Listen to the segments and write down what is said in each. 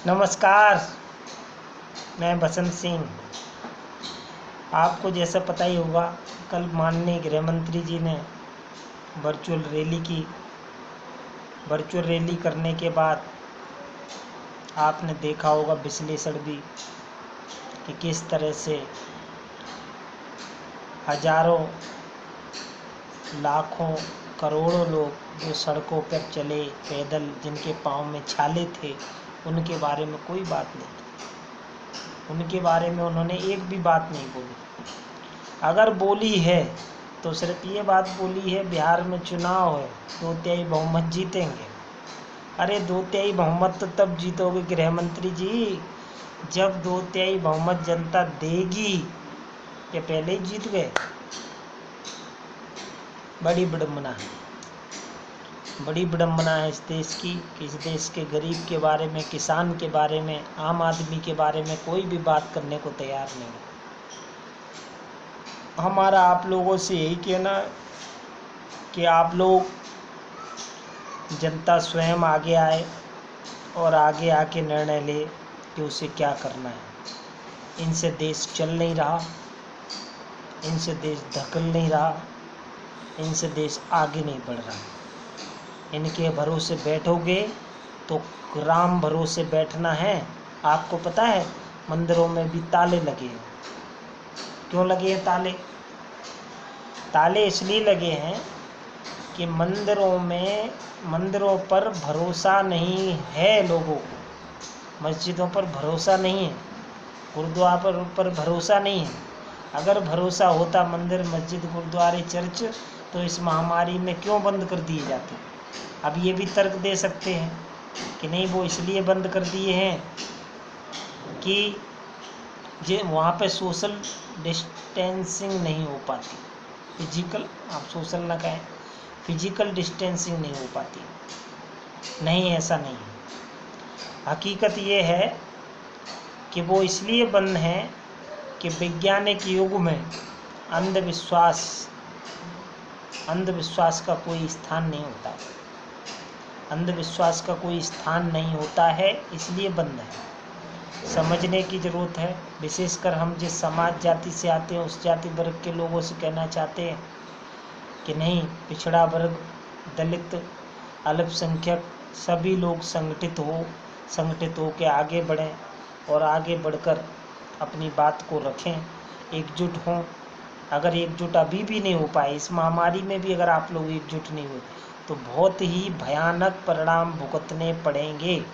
नमस्कार, मैं बसंत सिंह। आपको जैसा पता ही होगा, कल माननीय गृह मंत्री जी ने वर्चुअल रैली की। वर्चुअल रैली करने के बाद आपने देखा होगा विश्लेषण भी कि किस तरह से हजारों, लाखों, करोड़ों लोग जो सड़कों पर चले पैदल, जिनके पाँव में छाले थे, उनके बारे में कोई बात नहीं। उनके बारे में उन्होंने एक भी बात नहीं बोली। अगर बोली है तो सिर्फ ये बात बोली है, बिहार में चुनाव है, 2/3 बहुमत जीतेंगे। अरे 2/3 बहुमत तो तब जीतोगे गृह मंत्री जी, जब 2/3 बहुमत जनता देगी। ये पहले ही जीत गए। बड़ी विडम्बना है, बड़ी विडम्बना है इस देश की कि इस देश के गरीब के बारे में, किसान के बारे में, आम आदमी के बारे में कोई भी बात करने को तैयार नहीं है। हमारा आप लोगों से यही कहना है कि आप लोग, जनता स्वयं आगे आए और आगे आके निर्णय ले कि उसे क्या करना है। इनसे देश चल नहीं रहा, इनसे देश धकल नहीं रहा, इनसे देश आगे नहीं बढ़ रहा। इनके भरोसे बैठोगे तो राम भरोसे बैठना है। आपको पता है, मंदिरों में भी ताले लगे हैं। क्यों लगे हैं ताले? ताले इसलिए लगे हैं कि मंदिरों पर भरोसा नहीं है लोगों को, मस्जिदों पर भरोसा नहीं है, गुरुद्वारा पर भरोसा नहीं है। अगर भरोसा होता मंदिर, मस्जिद, गुरुद्वारे, चर्च, तो इस महामारी में क्यों बंद कर दिए जाते? अब ये भी तर्क दे सकते हैं कि नहीं, वो इसलिए बंद कर दिए हैं कि वहाँ पे सोशल डिस्टेंसिंग नहीं हो पाती। फिजिकल, आप सोशल ना कहें, फिजिकल डिस्टेंसिंग नहीं हो पाती। नहीं, ऐसा नहीं है। हकीकत ये है कि वो इसलिए बंद है कि वैज्ञानिक युग में अंधविश्वास का कोई स्थान नहीं होता। अंधविश्वास का कोई स्थान नहीं होता है, इसलिए बंद है। समझने की ज़रूरत है। विशेषकर हम जिस समाज जाति से आते हैं, उस जाति वर्ग के लोगों से कहना चाहते हैं कि नहीं, पिछड़ा वर्ग, दलित, अल्पसंख्यक, सभी लोग संगठित हो के आगे बढ़ें और आगे बढ़कर अपनी बात को रखें, एकजुट हों। अगर एकजुट अभी भी नहीं हो पाए, इस महामारी में भी अगर आप लोग एकजुट नहीं हुए, तो बहुत ही भयानक परिणाम भुगतने पड़ेंगे।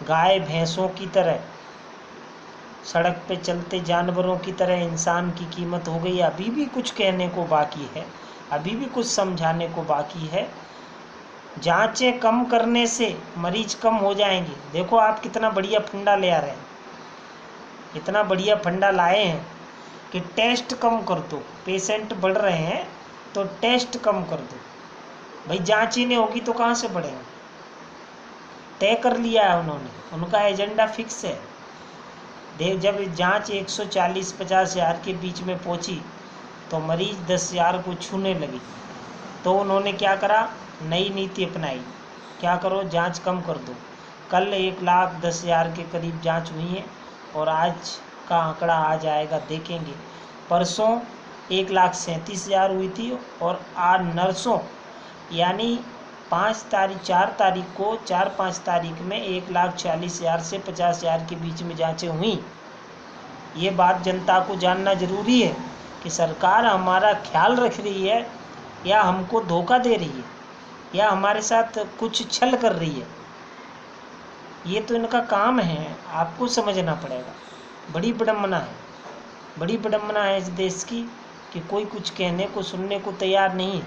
गाय भैंसों की तरह, सड़क पे चलते जानवरों की तरह इंसान की कीमत हो गई। अभी भी कुछ कहने को बाकी है, अभी भी कुछ समझाने को बाकी है। जांचें कम करने से मरीज कम हो जाएंगे। देखो आप कितना बढ़िया फंडा ले आ रहे हैं, इतना बढ़िया फंडा लाए हैं कि टेस्ट कम कर दो। पेशेंट बढ़ रहे हैं तो टेस्ट कम कर दो। भाई जांच ही नहीं होगी तो कहाँ से बढ़ेंगे? तय कर लिया है उन्होंने, उनका एजेंडा फिक्स है। जब जांच 140-50 हज़ार के बीच में पहुंची तो मरीज 10 हज़ार को छूने लगी, तो उन्होंने क्या करा? नई नीति अपनाई। क्या करो? जांच कम कर दो। कल 1,10,000 के करीब जांच हुई है और आज का आंकड़ा आ जाएगा, देखेंगे। परसों 1,37,000 हुई थी और आज नर्सों, यानी 4-5 तारीख में 1,40,000 से 50,000 के बीच में जांचें हुई। ये बात जनता को जानना जरूरी है कि सरकार हमारा ख्याल रख रही है या हमको धोखा दे रही है या हमारे साथ कुछ छल कर रही है। ये तो इनका काम है, आपको समझना पड़ेगा। बड़ी विडम्बना है, बड़ी विडम्बना है इस देश की कि कोई कुछ कहने को, सुनने को तैयार नहीं है।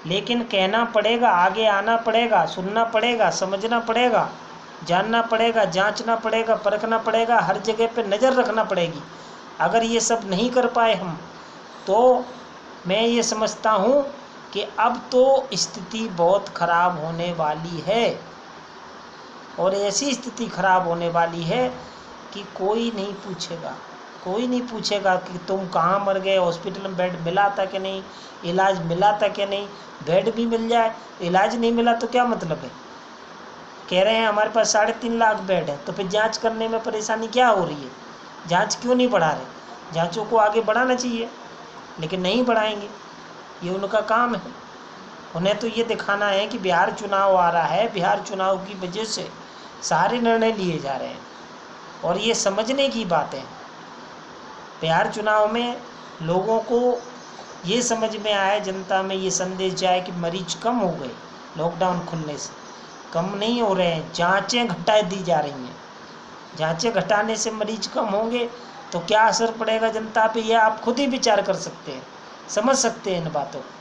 लेकिन कहना पड़ेगा, आगे आना पड़ेगा, सुनना पड़ेगा, समझना पड़ेगा, जानना पड़ेगा, जांचना पड़ेगा, परखना पड़ेगा, हर जगह पे नज़र रखना पड़ेगी। अगर ये सब नहीं कर पाए हम, तो मैं ये समझता हूँ कि अब तो स्थिति बहुत ख़राब होने वाली है। और ऐसी स्थिति ख़राब होने वाली है कि कोई नहीं पूछेगा कि तुम कहाँ मर गए, हॉस्पिटल में बेड मिला था कि नहीं, इलाज मिला था कि नहीं। बेड भी मिल जाए, इलाज नहीं मिला तो क्या मतलब है? कह रहे हैं हमारे पास 3.5 लाख बेड है, तो फिर जांच करने में परेशानी क्या हो रही है? जांच क्यों नहीं बढ़ा रहे? जांचों को आगे बढ़ाना चाहिए, लेकिन नहीं बढ़ाएंगे। ये उनका काम है। उन्हें तो ये दिखाना है कि बिहार चुनाव आ रहा है, बिहार चुनाव की वजह से सारे निर्णय लिए जा रहे हैं, और ये समझने की बात है। बिहार चुनाव में लोगों को ये समझ में आया, जनता में ये संदेश जाए कि मरीज कम हो गए, लॉकडाउन खुलने से कम नहीं हो रहे हैं, जांचें घटा दी जा रही हैं। जांचें घटाने से मरीज कम होंगे तो क्या असर पड़ेगा जनता पे, ये आप खुद ही विचार कर सकते हैं, समझ सकते हैं इन बातों को।